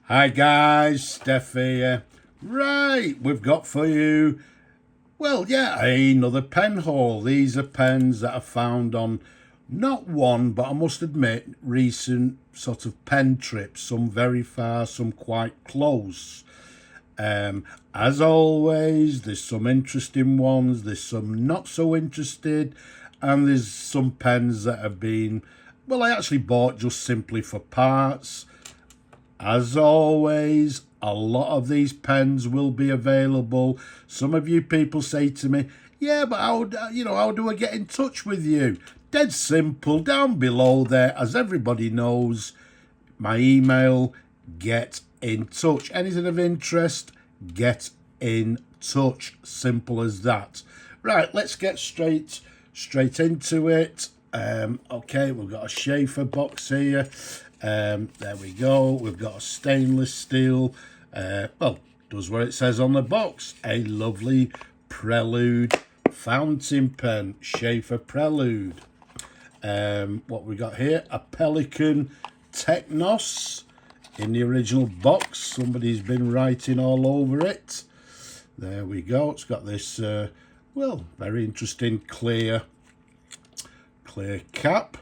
Hi guys, Steph here. Right, we've got for you, well, yeah, another pen haul. These are pens that I found on not one, but I must admit, recent sort of pen trips. Some very far, some quite close. As always, there's some interesting ones, there's some not so interested, and there's some pens that have been, well, I actually bought just simply for parts. As always, a lot of these pens will be available. Some of you people say to me, yeah, but how do I get in touch with you? Dead simple, down below there, as everybody knows, my email, get in touch. Anything of interest, get in touch. Simple as that. Right, let's get straight into it. Okay, we've got a Sheaffer box here. There we go. We've got a stainless steel. Well, does what it says on the box. A lovely Prelude fountain pen, Sheaffer Prelude. What we got here? A Pelican Technos in the original box. Somebody's been writing all over it. There we go. It's got this, well, very interesting clear cap.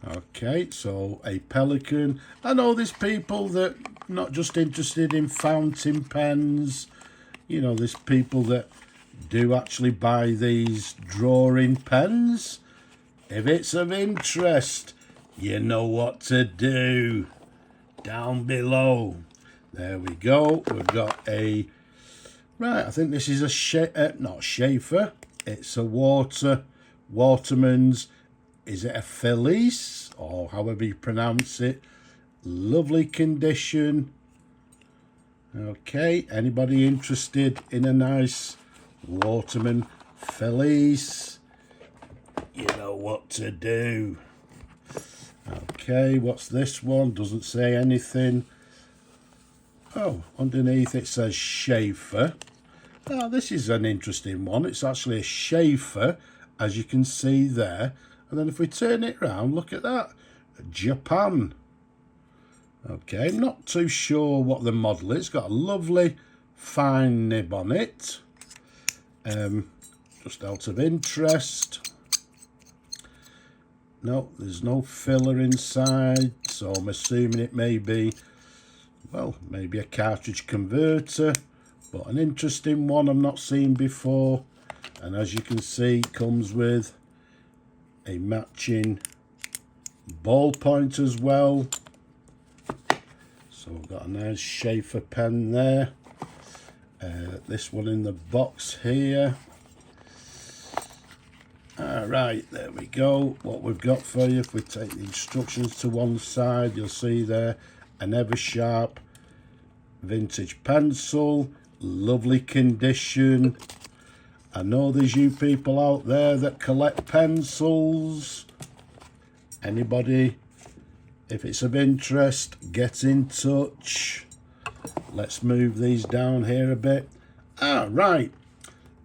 Okay, so a Pelican. I know there's people that not just interested in fountain pens. You know, there's people that do actually buy these drawing pens. If it's of interest, you know what to do. Down below. There we go. We've got a... Right, I think this is a... not Sheaffer. It's a Waterman's... Is it a Felice, or however you pronounce it? Lovely condition. Okay, anybody interested in a nice Waterman Felice? You know what to do. Okay, what's this one? Doesn't say anything. Oh, underneath it says Sheaffer. Oh, this is an interesting one. It's actually a Sheaffer, as you can see there. And then if we turn it around, look at that. Japan. Okay, not too sure what the model is. It's got a lovely fine nib on it. Just out of interest. No, there's no filler inside. So I'm assuming it may be, well, maybe a cartridge converter. But an interesting one I've not seen before. And as you can see, it comes with a matching ballpoint as well. So we've got a nice Sheaffer pen there. This one in the box here. Alright, there we go. What we've got for you, if we take the instructions to one side, you'll see there an Eversharp vintage pencil. Lovely condition. I know there's you people out there that collect pencils. Anybody, if it's of interest, get in touch. Let's move these down here a bit. Right.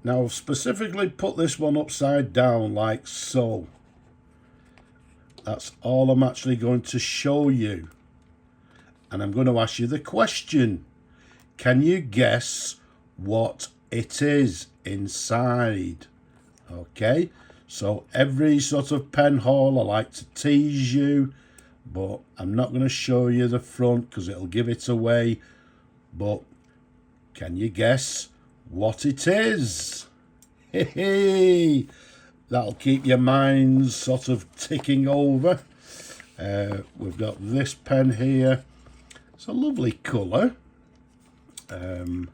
Now I've specifically put this one upside down like so. That's all I'm actually going to show you. And I'm going to ask you the question. Can you guess what it is inside? Okay, so every sort of pen haul I like to tease you, but I'm not going to show you the front because it'll give it away. But can you guess what it is? Hey, that'll keep your minds sort of ticking over. We've got this pen here. It's a lovely colour. It's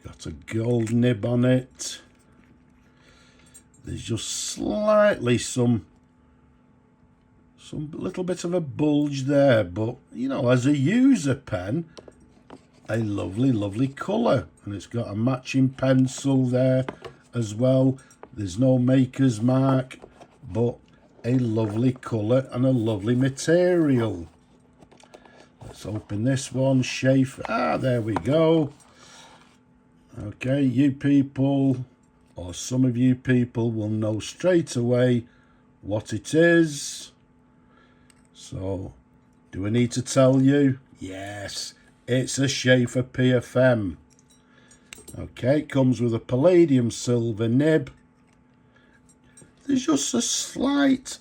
got a gold nib on it. There's just slightly some little bit of a bulge there, but you know, as a user pen, a lovely colour. And it's got a matching pencil there as well. There's no maker's mark, but a lovely colour and a lovely material. Let's open this one. Sheaffer. There we go. Okay, you people, or some of you people, will know straight away what it is. So Do I need to tell you? Yes, it's a Sheaffer PFM. Okay, comes with a palladium silver nib. There's just a slight,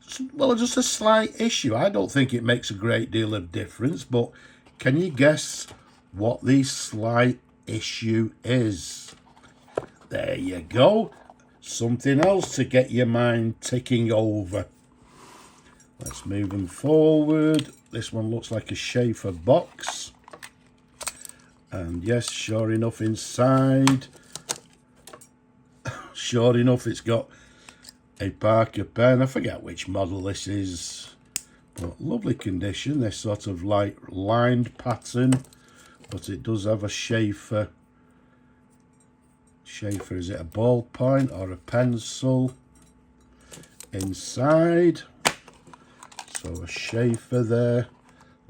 just a slight issue. I don't think it makes a great deal of difference, but can you guess what the slight issue is? There you go. Something else to get your mind ticking over. Let's move them forward. This one looks like a Sheaffer box. And yes, sure enough, inside, sure enough, it's got a Parker pen. I forget which model this is, but lovely condition. This sort of like lined pattern, but it does have a Sheaffer. Sheaffer, is it a ballpoint or a pencil inside? So a Sheaffer there.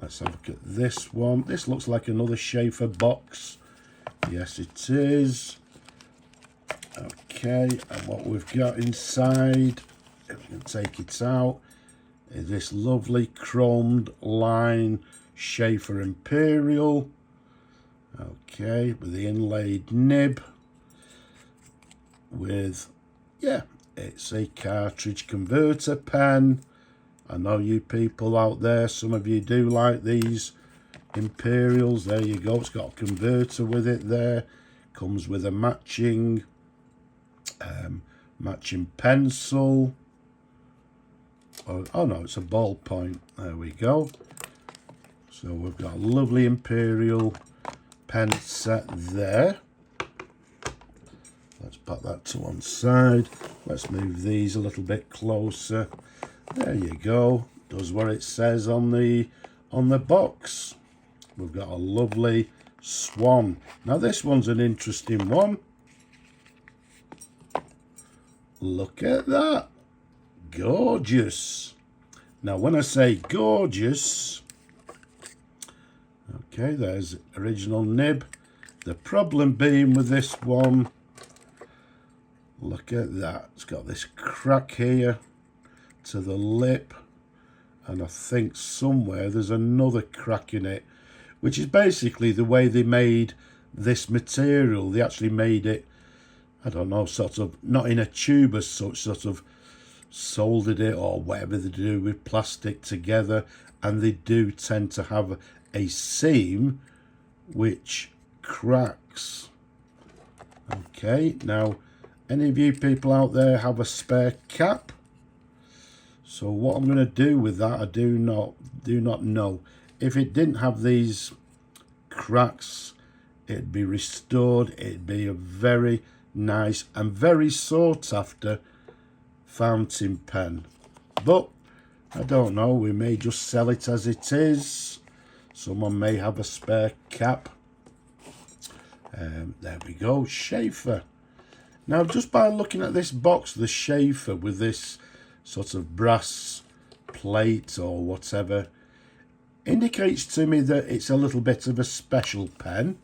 Let's have a look at this one. This looks like another Sheaffer box. Yes, it is. Okay, and what we've got inside, if we can take it out, is this lovely chromed line Sheaffer Imperial. Okay, with the inlaid nib. With, yeah, it's a cartridge converter pen. I know you people out there, some of you do like these Imperials. There you go, it's got a converter with it there. Comes with a matching pencil. Oh no, it's a ballpoint. There we go. So we've got a lovely Imperial pen set there. Let's put that to one side. Let's move these a little bit closer. There you go. Does what it says on the box. We've got a lovely Swan. Now this one's an interesting one. Look at that. Gorgeous. Now when I say gorgeous, okay, there's original nib. The problem being with this one, look at that. It's got this crack here to the lip, and I think somewhere there's another crack in it, which is basically the way they made this material. They actually made it, I don't know, sort of not in a tube as such, sort of soldered it or whatever they do with plastic together, and they do tend to have a seam which cracks. Okay, now any of you people out there have a spare cap? So what I'm going to do with that, I do not know. If it didn't have these cracks, it'd be restored. It'd be a very nice and very sought after fountain pen. But I don't know, we may just sell it as it is. Someone may have a spare cap. There we go, Sheaffer. Now just by looking at this box, the Sheaffer with this sort of brass plate or whatever indicates to me that it's a little bit of a special pen.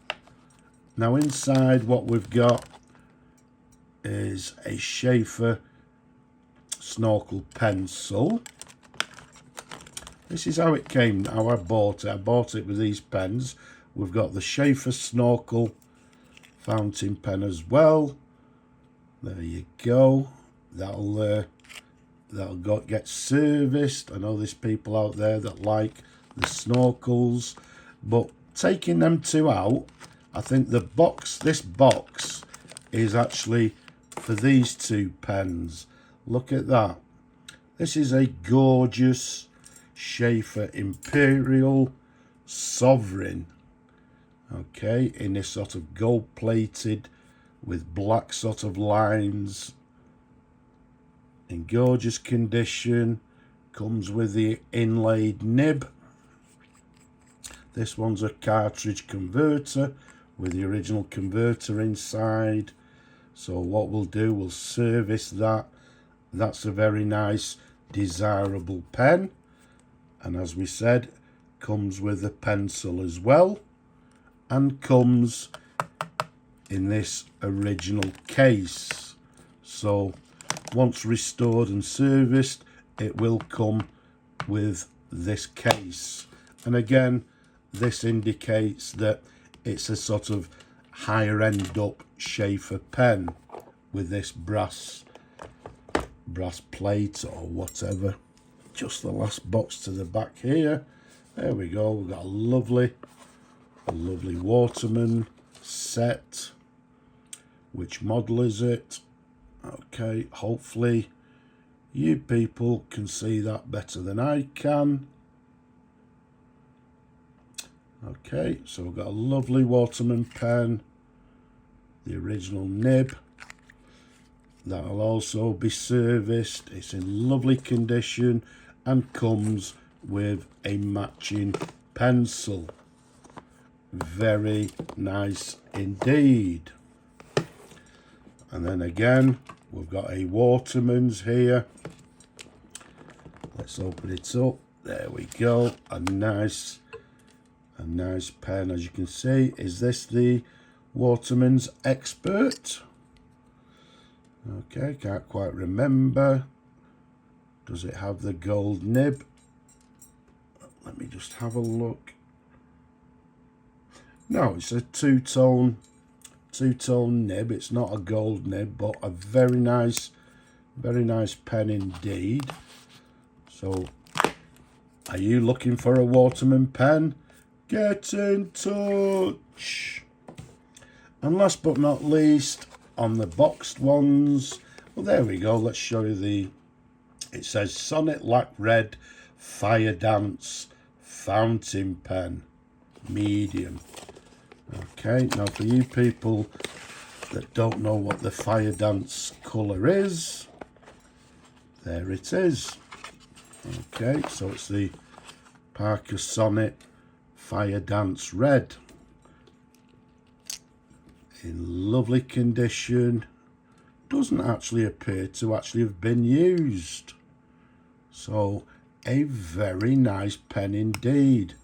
Now inside what we've got is a Sheaffer Snorkel pencil. This is how it came, how I bought it. I bought it with these pens. We've got the Sheaffer Snorkel fountain pen as well. There you go. That'll get serviced. I know there's people out there that like the snorkels, but taking them two out, I think this box is actually for these two pens. Look at that. This is a gorgeous Sheaffer Imperial Sovereign. Okay, in this sort of gold plated with black sort of lines, in gorgeous condition. Comes with the inlaid nib. This one's a cartridge converter with the original converter inside. So what we'll do, we'll service that. That's a very nice, desirable pen. And as we said, comes with a pencil as well, and comes in this original case. So once restored and serviced, it will come with this case. And again, this indicates that it's a sort of higher end up Sheaffer pen with this brass plate or whatever. Just the last box to the back here. There we go. We've got a lovely Waterman set. Which model is it? Okay, hopefully you people can see that better than I can. Okay, so we've got a lovely Waterman pen, the original nib. That'll also be serviced. It's in lovely condition and comes with a matching pencil. Very nice indeed. And then again, we've got a Waterman's here. Let's open it up. There we go. A nice pen, as you can see. Is this the Waterman's Expert? Okay, can't quite remember. Does it have the gold nib? Let me just have a look. No, it's a two-tone nib. It's not a gold nib, but a very nice pen indeed. So, are you looking for a Waterman pen? Get in touch. And last but not least, on the boxed ones, well, there we go. Let's show you it says Sonnet Lac Red Fire Dance Fountain Pen, medium. Okay, now for you people that don't know what the Fire Dance colour is, there it is. Okay, so it's the Parker Sonnet Fire Dance Red. In lovely condition. Doesn't actually appear to actually have been used. So, a very nice pen indeed.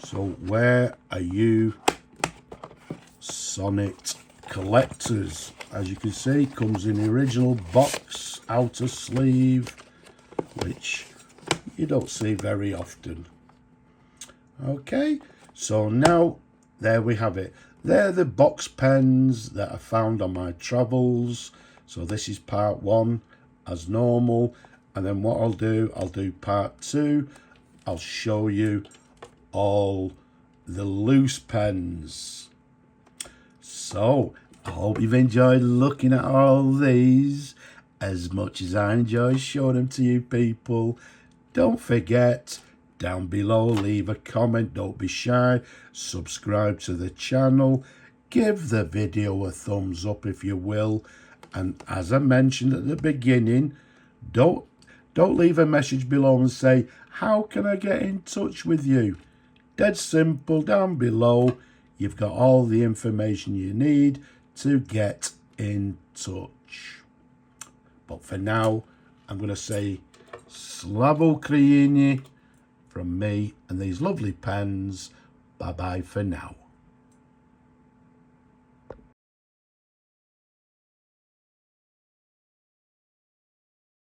So, where are you Sonnet collectors? As you can see, comes in the original box, outer sleeve, which you don't see very often. Okay, so now there we have it. They're the box pens that I found on my travels. So this is part 1 as normal, and then what I'll do part 2. I'll show you all the loose pens. So I hope you've enjoyed looking at all these as much as I enjoy showing them to you people. Don't forget, down below, leave a comment. Don't be shy. Subscribe to the channel. Give the video a thumbs up if you will. And as I mentioned at the beginning, don't leave a message below and say, how can I get in touch with you? Dead simple. Down below, you've got all the information you need to get in touch. But for now, I'm going to say Slava Ukraini from me and these lovely pens. Bye bye for now.